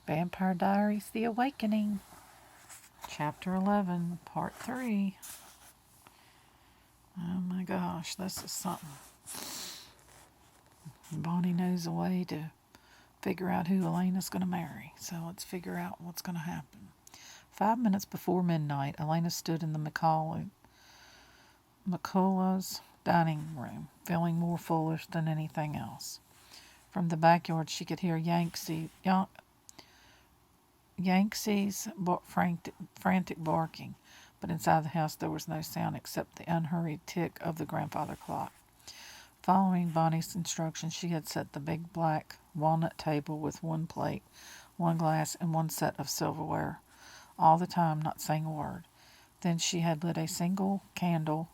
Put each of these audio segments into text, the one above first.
Vampire Diaries, The Awakening, Chapter 11, Part 3. Oh my gosh, this is something. Bonnie knows a way to figure out who Elena's going to marry, so let's figure out what's going to happen. 5 minutes before midnight, Elena stood in the McCullough's dining room, feeling more foolish than anything else. From the backyard, she could hear Yanksy's frantic barking, but inside the house there was no sound except the unhurried tick of the grandfather clock. Following Bonnie's instructions, she had set the big black walnut table with one plate, one glass, and one set of silverware, all the time not saying a word. Then she had lit a single candle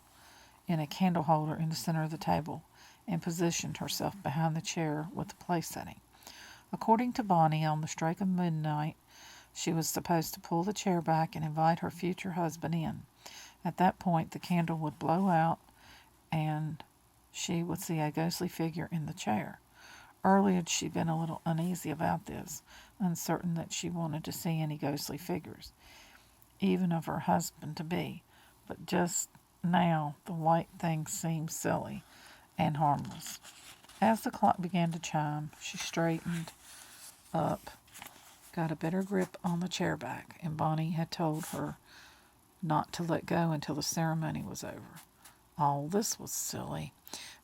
in a candle holder in the center of the table and positioned herself behind the chair with the place setting. According to Bonnie, on the strike of midnight, she was supposed to pull the chair back and invite her future husband in. At that point, the candle would blow out and she would see a ghostly figure in the chair. Earlier, she'd been a little uneasy about this, uncertain that she wanted to see any ghostly figures, even of her husband-to-be. But just now, the white thing seemed silly and harmless. As the clock began to chime, she straightened up, got a better grip on the chair back, and Bonnie had told her not to let go until the ceremony was over. All this was silly.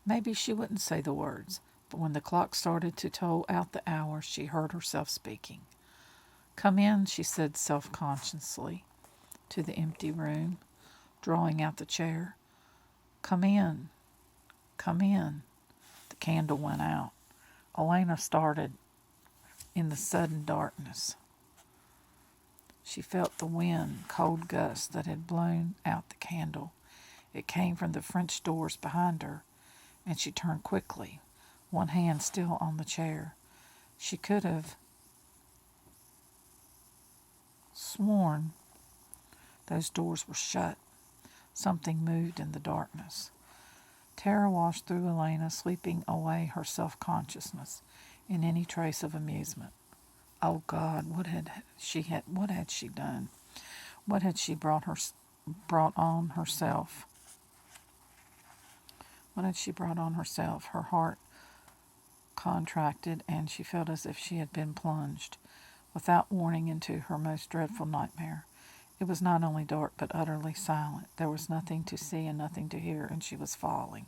Maybe she wouldn't say the words, but when the clock started to toll out the hour, she heard herself speaking. "Come in," she said self-consciously to the empty room, drawing out the chair. "Come in. Come in." The candle went out. Elena started in the sudden darkness. She felt the wind, cold gust that had blown out the candle. It came from the French doors behind her, and she turned quickly, one hand still on the chair. She could have sworn those doors were shut. Something moved in the darkness. Terror washed through Elena, sweeping away her self-consciousness and any trace of amusement. Oh God, what had she done? What had she brought on herself? What had she brought on herself? Her heart contracted, and she felt as if she had been plunged, without warning, into her most dreadful nightmare. It was not only dark, but utterly silent. There was nothing to see and nothing to hear, and she was falling.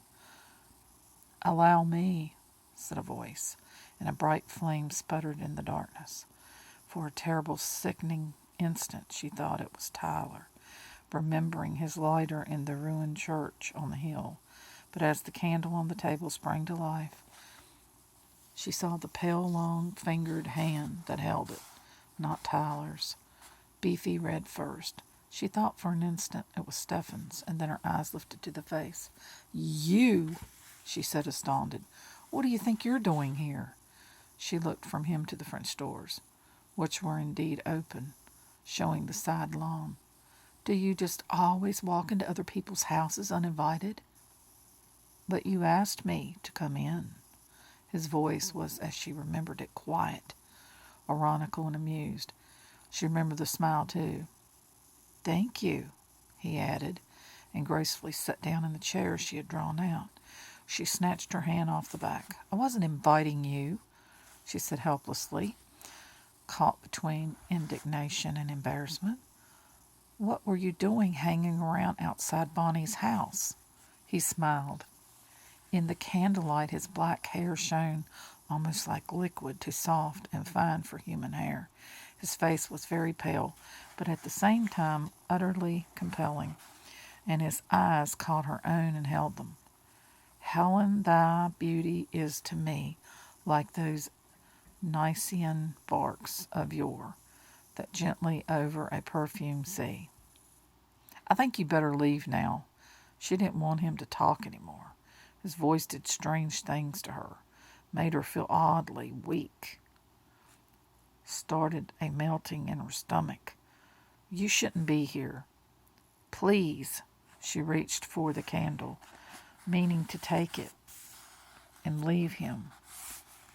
"Allow me," said a voice, and a bright flame sputtered in the darkness. For a terrible, sickening instant, she thought it was Tyler, remembering his lighter in the ruined church on the hill. But as the candle on the table sprang to life, she saw the pale, long-fingered hand that held it, not Tyler's, beefy red first. She thought for an instant it was Stefan's, and then her eyes lifted to the face. "You!" she said, astounded. "What do you think you're doing here?" She looked from him to the French doors, which were indeed open, showing the side lawn. "Do you just always walk into other people's houses uninvited?" "But you asked me to come in." His voice was, as she remembered it, quiet, ironical, and amused. She remembered the smile, too. "Thank you," he added, and gracefully sat down in the chair she had drawn out. She snatched her hand off the back. "I wasn't inviting you," she said helplessly, caught between indignation and embarrassment. "What were you doing hanging around outside Bonnie's house?" He smiled. In the candlelight, his black hair shone almost like liquid, too soft and fine for human hair. His face was very pale, but at the same time utterly compelling, and his eyes caught her own and held them. "Helen, thy beauty is to me like those Nicean barks of yore, that gently over a perfumed sea." "I think you'd better leave now." She didn't want him to talk any more. His voice did strange things to her, made her feel oddly weak, started a melting in her stomach. "You shouldn't be here. Please." She reached for the candle, meaning to take it and leave him,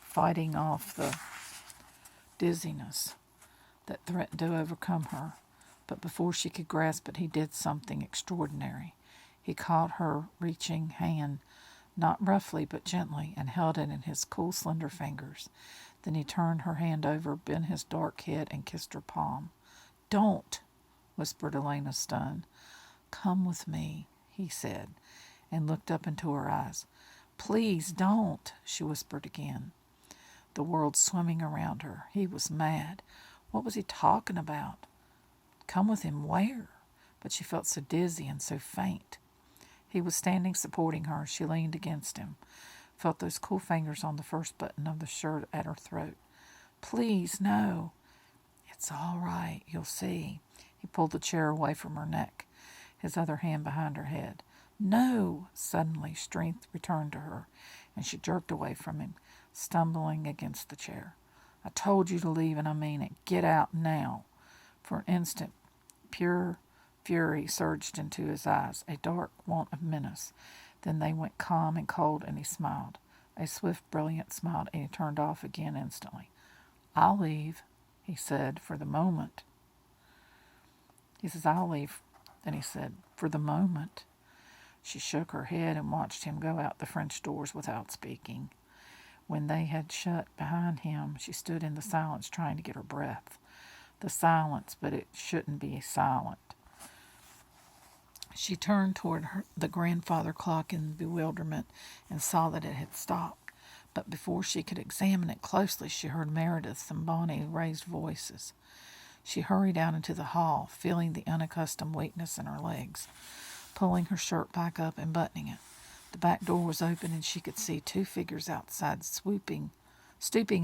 fighting off the dizziness. that threatened to overcome her. But before she could grasp it, he did something extraordinary. He caught her reaching hand, not roughly but gently, and held it in his cool, slender fingers. Then he turned her hand over, bent his dark head, and kissed her palm. "Don't," whispered Elena, stunned. "Come with me," he said, and looked up into her eyes. "Please don't," she whispered again. The world swimming around her. He was mad. What was he talking about? Come with him where? But she felt so dizzy and so faint. He was standing supporting her. She leaned against him, felt those cool fingers on the first button of the shirt at her throat. "Please, no." "It's all right. You'll see." He pulled the chair away from her neck, his other hand behind her head. "No!" Suddenly, strength returned to her, and she jerked away from him, stumbling against the chair. "I told you to leave, and I mean it. Get out now." For an instant, pure fury surged into his eyes, a dark want of menace. Then they went calm and cold, and he smiled. A swift, brilliant smile, and he turned off again instantly. "I'll leave," he said, "for the moment." He says, "I'll leave." Then he said, "For the moment." She shook her head and watched him go out the French doors without speaking. When they had shut behind him, she stood in the silence, trying to get her breath. The silence, but it shouldn't be silent. She turned toward the grandfather clock in bewilderment and saw that it had stopped. But before she could examine it closely, she heard Meredith's and Bonnie's raised voices. She hurried out into the hall, feeling the unaccustomed weakness in her legs, pulling her shirt back up and buttoning it. The back door was open, and she could see two figures outside, stooping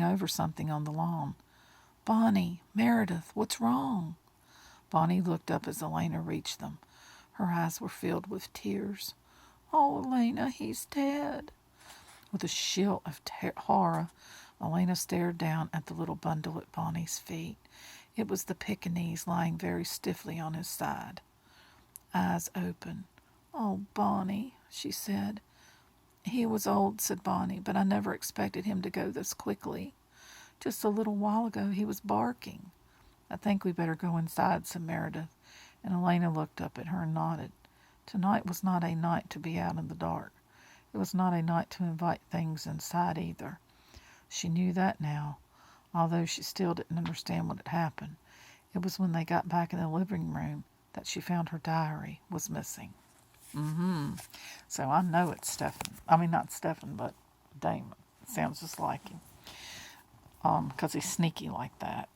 over something on the lawn. "Bonnie, Meredith, what's wrong?" Bonnie looked up as Elena reached them. Her eyes were filled with tears. "Oh, Elena, he's dead." With a shield of horror, Elena stared down at the little bundle at Bonnie's feet. It was the Pekingese lying very stiffly on his side, eyes open. "Oh, Bonnie," she said. "He was old," said Bonnie, "but I never expected him to go this quickly. Just a little while ago he was barking." "I think we better go inside," said Meredith, and Elena looked up at her and nodded. Tonight was not a night to be out in the dark. It was not a night to invite things inside either. She knew that now, although she still didn't understand what had happened. It was when they got back in the living room that she found her diary was missing. So I know it's Stefan. I mean, not Stefan, but Damon. It sounds just like him. Because he's sneaky like that.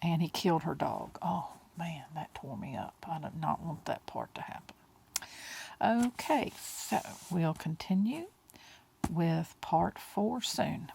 And he killed her dog. Oh, man, that tore me up. I did not want that part to happen. Okay, so we'll continue with part 4 soon.